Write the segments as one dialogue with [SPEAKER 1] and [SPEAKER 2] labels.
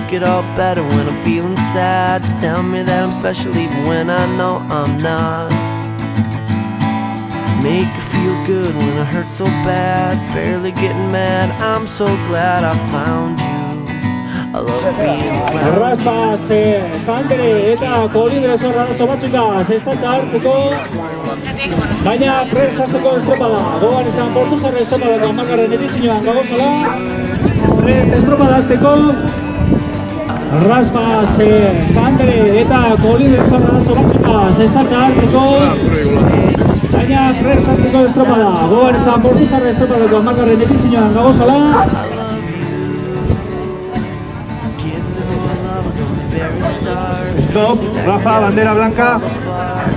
[SPEAKER 1] make it all better when I'm feeling sad. Tell me that I'm special even when I know I'm not. Make it feel good when it hurts so bad. Barely getting mad, I'm so glad I found you. I love being around
[SPEAKER 2] Raspas, Sandre eta Kolindres horrazo batzuka zestatza hartzeko, baina prestatzeko estropada. Gogan izan Portuzarra estropadako 10. edizioan gagozala. Prest estropadazteko, Raspas, Sandre eta Kolindres horrazo batzuka zestatza hartzeko, baina prestatzeko estropada. Gogan izan Portuzarra estropadako 10. edizioan gagozala.
[SPEAKER 3] Stop, Rafa, bandera blanca.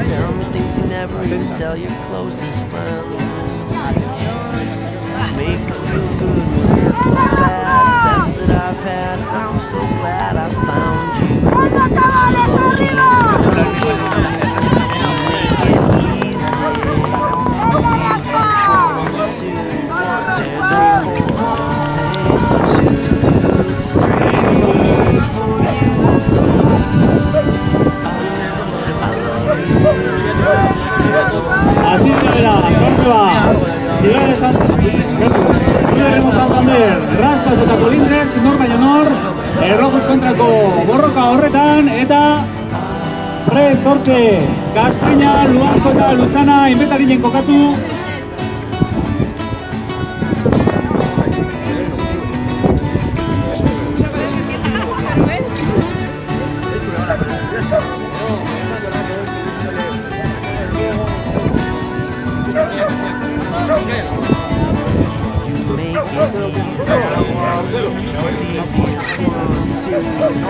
[SPEAKER 1] Tell me things you never even tell your closest friends. Make it feel good when it hurts so bad. Best that I've had, I'm so glad I found you. Make it easy, it's easy as 1, 2. There's only one thing to do. 3 words for you.
[SPEAKER 2] Así de la Córdoba, Cluderemos Santander, Raspas eta Kolindres, nor baino nor, errojos kontrako borroka horretan, eta prest hortze, Gazteina, Luanko eta Lutzana, inbetarinen kokatu.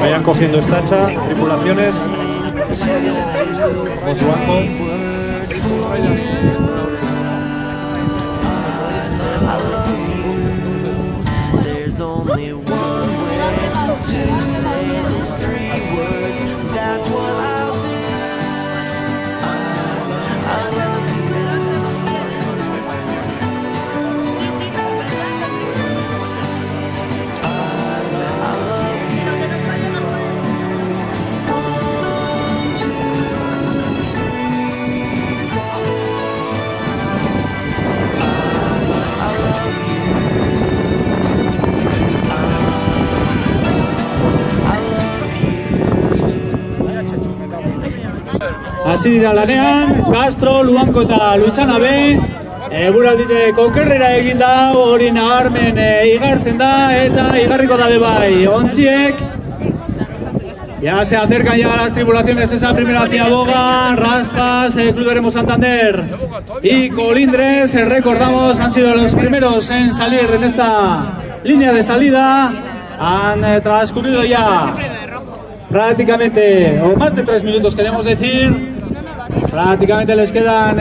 [SPEAKER 3] Vayan cogiendo estacha, tripulaciones. Osvaldo.
[SPEAKER 1] There's only one way to say those 3 words. That's what I'll do. I love you.
[SPEAKER 2] Hasi dira lanean, Castro, Luanko eta Lutzana be, eguraldize kokerrera egin da, hori nabarmen igartzen da, eta igarriko da bai, ontziek. Ya se acercan ya las tripulaciones, esa primera ciaboga, Raspas, Cluderemos Santander y Kolindres, recordamos, han sido los primeros en salir en esta línea de salida, han transcurrido ya prácticamente, o más de 3 minutos queremos decir, prácticamente les quedan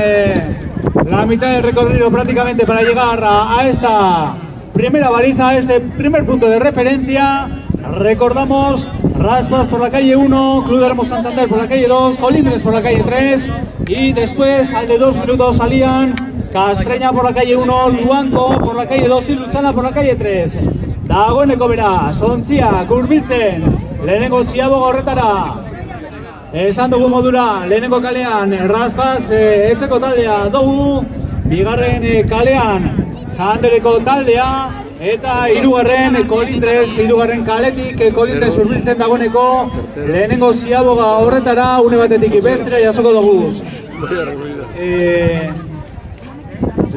[SPEAKER 2] la mitad del recorrido prácticamente para llegar a esta primera baliza, a este primer punto de referencia. Recordamos, Raspas por la calle 1, Cluderemos Santander por la calle 2, Kolindres por la calle 3 y después al de 2 minutos salían Castreña por la calle 1, Luanko por la calle 2 y Lutzana por la calle 3. Dagoeneko beraz, ontziak hurbiltzen lehenengo ziaboga horretara. Esan dugu modura, lehenengo kalean Raspas etxeko taldea dugu, bigarren kalean Sandereko taldea, eta hirugarren Kolindres, hirugarren kaletik Kolindres hurbiltzen dagoeneko lehenengo ziaboga horretara, une batetik bestera jasoko dugu.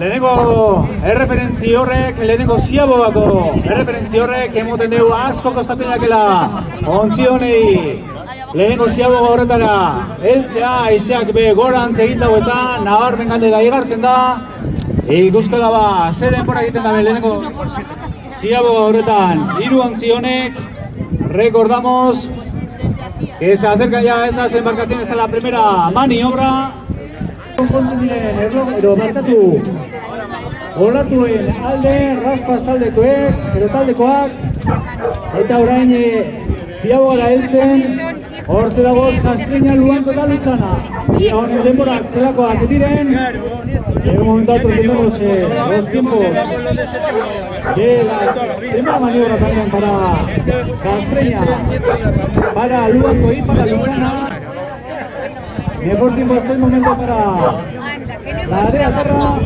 [SPEAKER 2] Lehenengo erreferentzi horrek, lehenengo ziabogako erreferentzi horrek emoten dugu asko kostatzen jakela ontzionei lehenengo ziaboga horretara heltzea, aizeak be gorantz egin dago eta nabarmen gandera igartzen da. Ikusko da ba, ze denbora egiten da lehenengo ziaboga horretan hiru ontzi honek. Recordamos que se acercan ya esas embarcaciones a la primera maniobra. Edo markatu olatuen alde, Raspas taldekoek, edo taldekoak, eta orain ziabogara heltzen, hortze dagoz Castreña, Luanko eta Lutzana. Y ahora en temporada se la coa que tiren. En un momento tenemos los tiempos de la primera maniobra también para Castreña, para Luanco y para Luchana. Mejor tiempo hasta el momento para la de Aterra.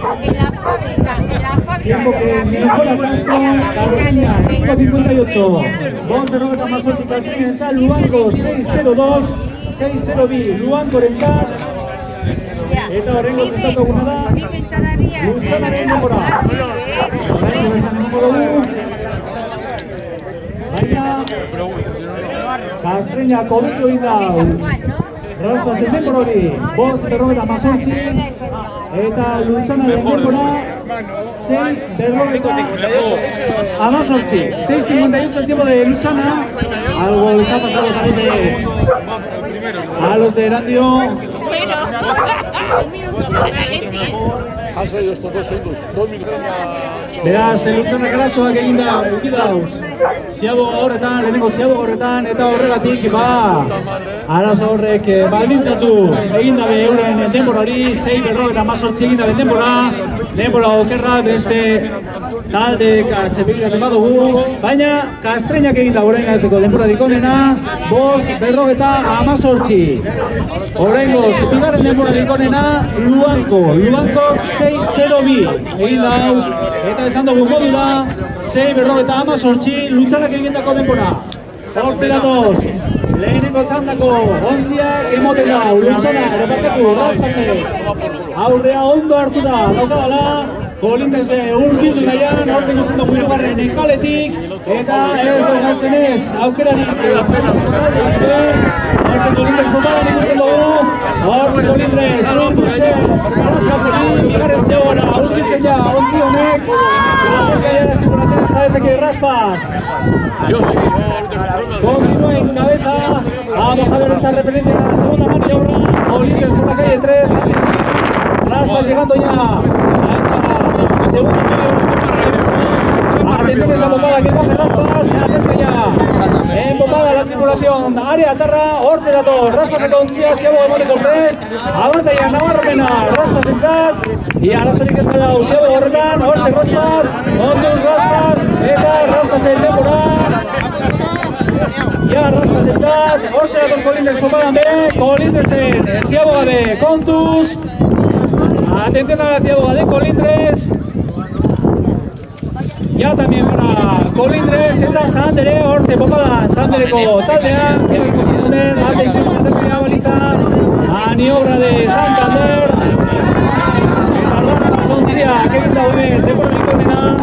[SPEAKER 2] Tiempo que mejora Castro, Castreña 5.58. Bonte Roberta Masotti Castreña está Luanco 6.02, 6.0B, Luanco Rencar. Eta horrengo zentatu gunada, Luchana denbora. Baina, Castreña kobetu indau. Raspazen denbora hori, 5.08, eta Luchana denbora 6.18. 6.58 el tiempo de Luchana. Algo les ha pasado también a los de Erandio.
[SPEAKER 4] Han salido estos 2 segundos, 2 minutos.
[SPEAKER 2] Beraz, Luchana Karasoak egin da, eukidauz. Ziago horretan, lehenengo ziago horretan, eta horregatik, arazo horrek baldintzatu egin dabe euren denbora hori, 6.18 egin dabe denbora okerra, beste talde zepilak badugu, baina Castreñak egin da orain arteko denborarik onena, 5.18. Oraingo bigarren denborarik onena, Luanco 6.0B egin da hau, eta esan dugu modula 6.18, Luchanak egindako denbora. Hortzera doz, lehenengo txandako ontziak emoten da, Luchana, erreparteku, Raspase, aurrea ondo hartu da, daukadala, Kolindresde urbildu nahian, hortzen guztien dugu irugarren ekaletik, eta ez dugatzen ez, aukerarik, hortzen Kolindres botaran ikusten dugu, hortzen Kolindres, urbiltzen, Raspasekin, bigarren zehora, urbiltzen ja, ontzi honek, Raspas. Continúa en cabeza. Vamos a ver esa referencia en la segunda maniobra. Colindres por la calle 3. Raspas llegando ya a esa segunda maniobra. Atención a esa bombada que coge Raspas. Se acerca ya. Embomada la tripulación. Área Aterra. Hortze dator. Raspas se conchia. Siago de Cortés. Avanza ya Navarro Mena. Raspas en chat. Y ahora Sonic es para Siago Gorretan. Hortze Raspas. Onduz Raspas. Eta Raspas en temporada. Ya Raspas en chat. Hortze dator Colindres comparan B. Colindresen. Siago gabe. Kontuz. Atención a la Siago de Colindres. Ya también para Colindres, eta Sandere, hortze popadan, Sandereko taldean, que posicionen, alta inclusión de primera balita, maniobra de Santander, eta Raspas ontzia, que egin daude, temporarik onena,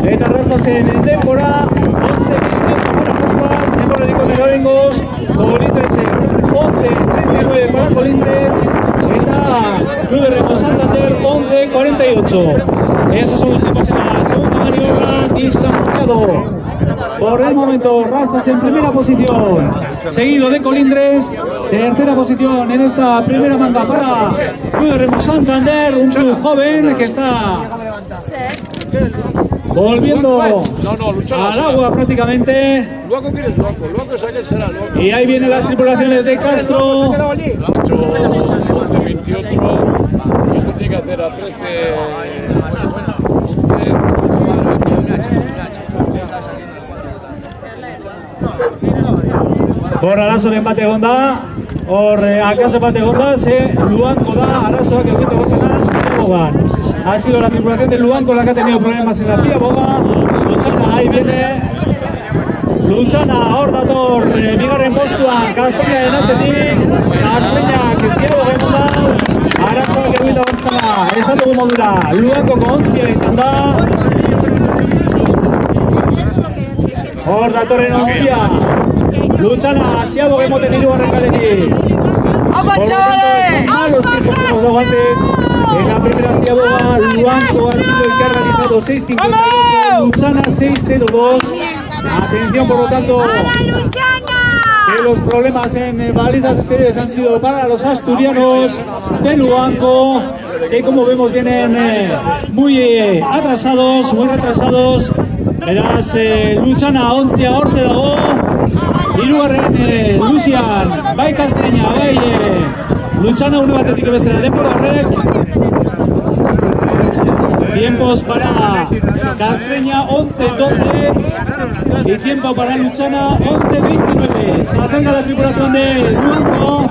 [SPEAKER 2] eta Raspasen denbora, 11.28 para Raspas, temporarik onena orengoz, Colindresen, 11.39 para Colindres, eta Club de Remo Santander, 11.48. Esos son los tiempos en la segunda maniobra, distanciado. Por el momento, Raspas en primera posición, seguido de Colindres, tercera posición en esta primera manga para Club de Remo Santander, un club joven que está volviendo al agua prácticamente. Y ahí vienen las tripulaciones de Castro.
[SPEAKER 4] 28, y esto tiene que hacer a 13.
[SPEAKER 2] Hor arazoren bat egon da, hor alcance bat egon da, ze Luanco da arazoak egiten gozena Ciabogan. Ha sido la tripulación de Luanco la que ha tenido problemas en la Ciaboga. Luchana, ahí viene. Luchana, hor dator, bigarren postua, Castreña denatzetik. Castreña, que Ciaboga egon da, arazoak egiten gozena. Esan dugu modura, Luanco kontzia izan da. Hor datorren ontzia. Luchana, Ciaboga emoten hirugarren kaletik.
[SPEAKER 5] ¡Vamos, chavales!
[SPEAKER 2] Malos tiempos que hemos dado antes. En la primera Ciaboga, Luanco ha sido el que ha realizado 6.58, Luchana 6.02. Atención, por lo tanto, que los problemas en balizas exteriores han sido para los asturianos de Luanco, que como vemos vienen muy atrasados, muy retrasados. Beraz, Luchana ontzia hortze dago. Hirugarren Lucian, bai Castreña, bai Luchana une batetik bestera denbora horrek. Tiempos para Castreña 11-12 y tiempo para Luchana 11-29. Se acerca la tripulación de Luanco,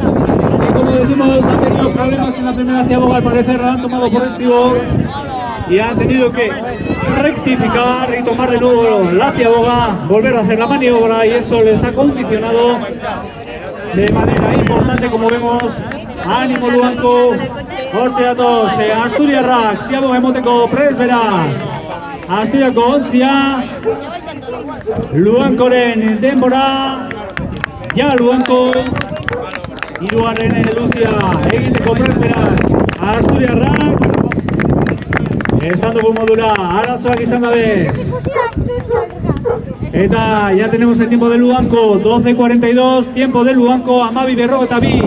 [SPEAKER 2] que como decimos ha tenido problemas en la primera ciaboga, al parecer la han tomado por estribo y han tenido que rectificar y tomar de nuevo la ciaboga, volver a hacer la maniobra, y eso les ha condicionado de manera importante, como vemos. Ánimo Luanco, hortze datoz, Asturiarrak, ziaboga emoteko prest beraz. Asturiako ontzia, Luankoren denbora, ja Luanko, hirugarren luzia egiteko prest beraz. Asturiarrak, esan dugu modura, arazoak izan dabez. Eta ya tenemos el tiempo de Luanco, 12:42, tiempo de Luanco, Amabi berrogeitabi.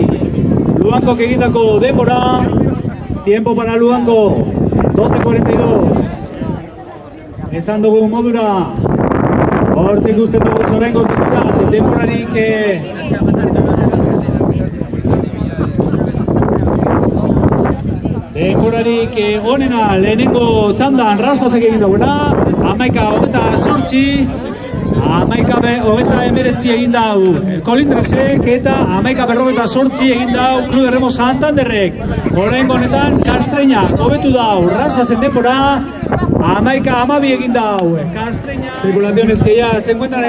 [SPEAKER 2] Luanco que egindako denbora, tiempo para Luanco, 12:42. Esan dugu modura, hortzik ikusten dugu zorengo gintzat, denborarik onena lehenengo txandan Raspasek egin dagoena, 11:28, 11:29 egin dau Kolindresek eta 11:48 egin dau Club de Remo Santanderrek. Oraingo honetan Castreña hobetu dau Raspasen denbora, 11:12 egin dau Castreña. Tripulaciones que ya se encuentran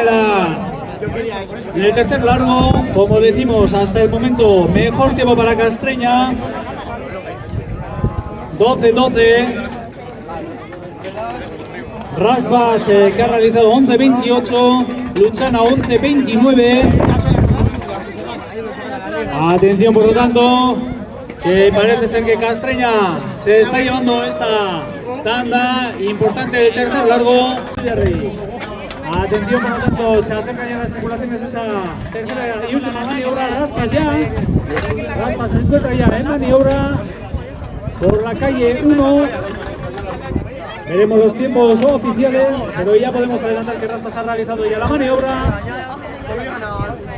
[SPEAKER 2] en el tercer largo, como decimos hasta el momento, mejor tiempo para Castreña, 12:12. Raspas que ha realizado 11:28, Luchana 11:29. Atención por lo tanto, que parece ser que Castreña se está llevando esta tanda importante de tercer largo. Atención por lo tanto, se acercan ya las tripulaciones esa tercera y última maniobra. Raspas ya, Raspas se encuentra ya en maniobra por la calle 1. Veremos los tiempos oficiales, pero ya podemos adelantar que Raspas ha realizado ya la maniobra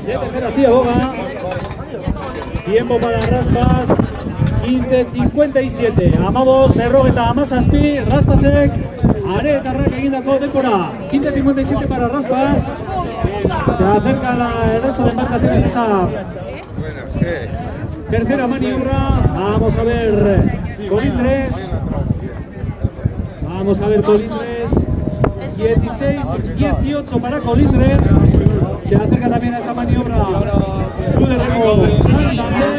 [SPEAKER 2] de tercera ciaboga. Tiempo para Raspas, 15:57. Amabos, berrogeta amazazpi, Raspasek, aretarrak egindako denbora. 15:57 para Raspas. Se acerca el resto de embarcaciones esa tercera maniobra. Vamos a ver Colindres. Vamos a ver Colindres, 16-18 para Colindres. Se acerca también a esa maniobra Club de Remo Santander.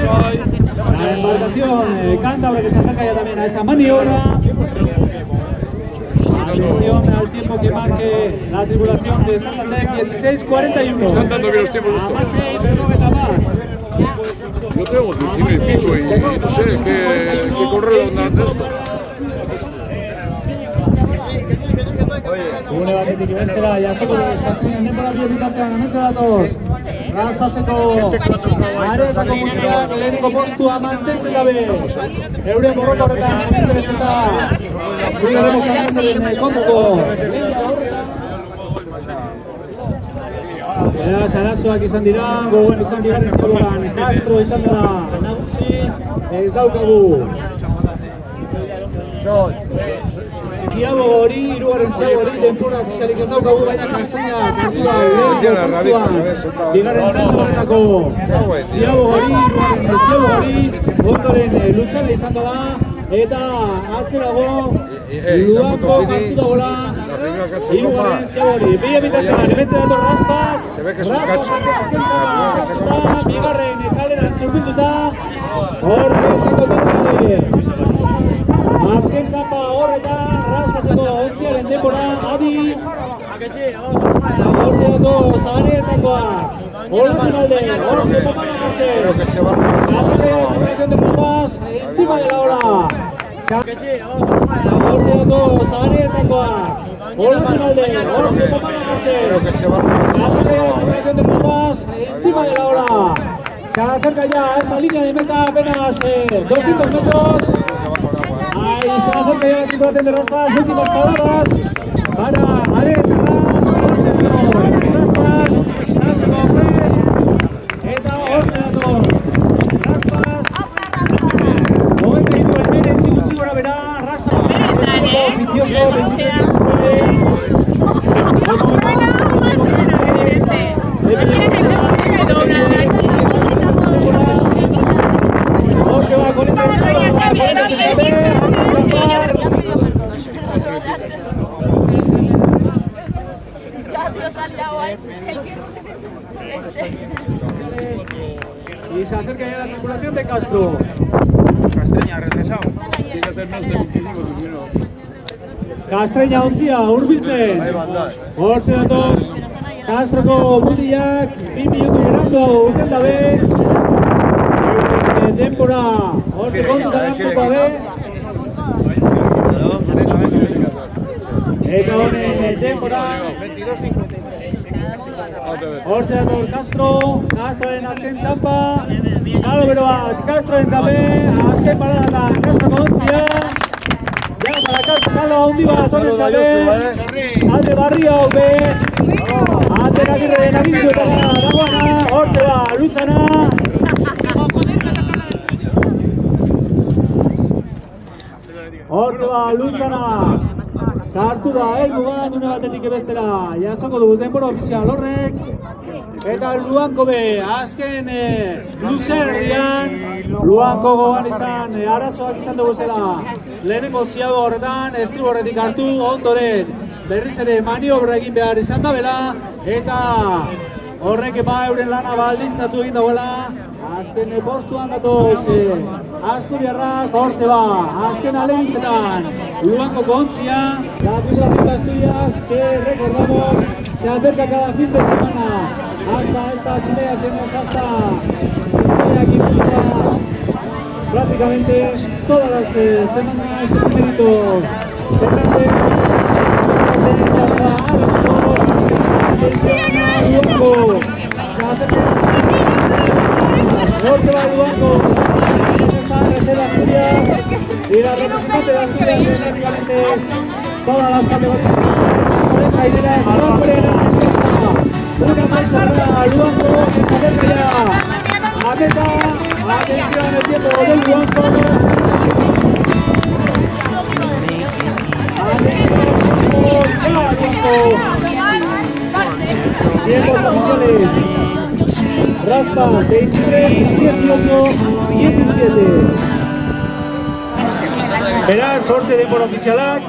[SPEAKER 2] La embarcación cántabra que se acerca ya también a esa maniobra. Atención al tiempo que marque la tripulación de Santander, 16:41.
[SPEAKER 4] Están dando bien los tiempos estos. Yo tengo 19 y pico y no sé qué correo andan de esto.
[SPEAKER 2] Une batetik bestera, jasoko Castreñan denbora bitartean ametsa datoz. Raspaseko areetako mutiak lehenengo postua mantentzen dabe. Euren borroka horretan intereseta Club de Remo Santanderren kontrako. Beraz, arazoak izan dira, gogoen izan bigarren ziabogan Castro izan da nagusi, ez daukagu. Ziaboga hori, hirugarren ziaboga hori, denbora ofizialik ez daukagu, baina Castreña postua bigarren zentro horretako ziaboga hori, hirugarren ziaboga hori, ondoren Luchana izan dela, eta atzerago Luanco hartu dagoela, hirugarren ziaboga hori. Bia bitartean, hementze dator Raspas, Raspas bigarren kaleran zurbilduta, hor betzeko torrade. Azken txapa horreta, Raspaseko ontziaren denbora, adi. Hortze dato, zaharetakoak. Olatzen alde, hortze papanak hartze. Zapete, tripulación de Raspas, encima de la hora. Hortze dato, zaharetakoak. Olatzen alde, hortze papanak hartze. Zapete, tripulación de Raspas, encima de la hora. Se acerca ya a esa línea de meta apenas 200 metros. Ahí se acerca ya la tripulación de Raspas, últimas palabras para Aretarrak, Raspas, Santiago Press, eta hortze dator, Raspas,
[SPEAKER 4] Tiene que hacer más de 25 primero.
[SPEAKER 2] Kastreña ontzia, urbiltzen. Hortze datoz, Kastroko mutilak, 2 minutu gerando, uken dabe. Denpora, hortze kontu zarantzoko dabe. Eta honen denpora. Hortze datoz Kastroen azken txampa. Galo bero bat, Kastroen zabe, azken paradatan, Kastroko ontzia. Ya, para Castro, Galo handi bat, honen zabe. Alde barria hau be. Ate nagirren agintxuetara dagoana, hortze ba, lutzana. Hortze ba, lutzana. Sartu da, helmugan, une batetik ebestera. Jasoko dugu denbora ofizial horrek. Eta Luanko be, azken luzerdian, Luanko gogan izan, arazoak izan dugu zela. Lehenengo ziago horretan, estribo horretik hartu, ondoren berriz ere maniobra egin behar izan da bela, eta horrek euren lana baldintzatu egin dauela. Azken postuan datoz, Asturiarrak hortze ba, azken alegitetan, Luanko kontzia, la Tripulación de Asturias, que recordamos, se acerca cada fin de semana, hasta estas ideas que hemos aquí prácticamente todas las semanas de méritos Norte va Luanco, y la representante de Asturias es prácticamente todas las categorías. Una más para Luanco, que se acerca ya a meta, atención el tiempo del Luanco. Tiempos oficiales. Raspa, 23, 18, 17. Beraz, hortze denbora ofizialak.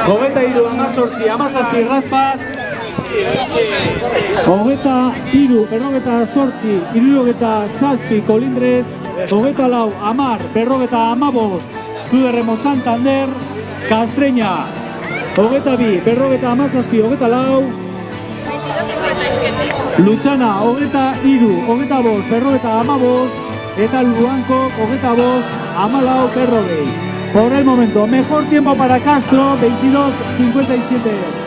[SPEAKER 2] 23, 18, 17, Raspaz. 23, 78, Colindres. 24, 10, 15, Zuderremo Santander. Kastreña. 22, 17, 24. Lutzana, 23, 25, 15, eta Luanco, 25, 14, 40. Por el momento, mejor tiempo para Castro, 22:57.